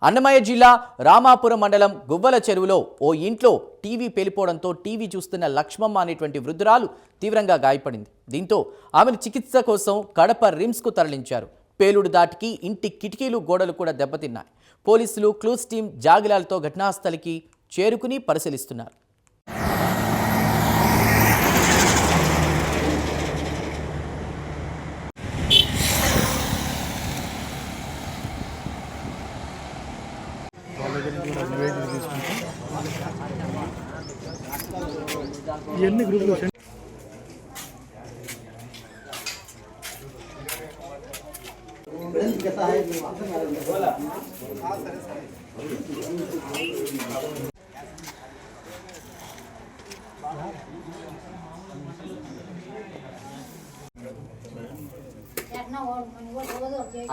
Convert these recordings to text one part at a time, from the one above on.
అన్నమయ్య జిల్లా రామాపురం మండలం గువ్వల చెరువులో ఓ ఇంట్లో టీవీ పేలిపోవడంతో టీవీ చూస్తున్న లక్ష్మమ్మ అనేటువంటి వృద్ధురాలు తీవ్రంగా గాయపడింది. దీంతో ఆమెను చికిత్స కోసం కడప రిమ్స్కు తరలించారు. పేలుడు దాటికి ఇంటి కిటికీలు గోడలు కూడా దెబ్బతిన్నాయి. పోలీసులు క్లూస్ టీం జాగిలాలతో ఘటనాస్థలికి చేరుకుని పరిశీలిస్తున్నారు. ఇవన్నీ గ్రూప్లో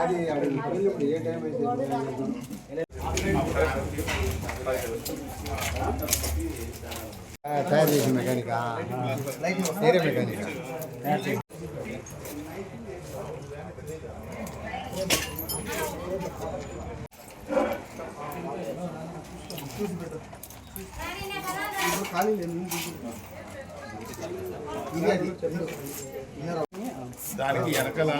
అది ఏ టైం తయారు చేసిన మెకానికా వేరే మెకానికా దానికి వెనకాల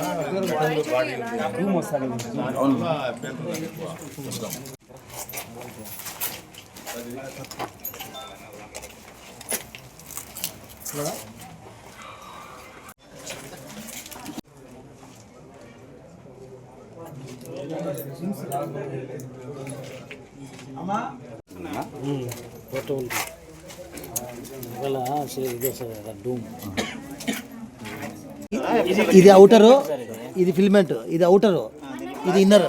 ఇది అవుటరు, ఇది ఫిల్మెంట్, ఇది అవుటరు, ఇది ఇన్నర్.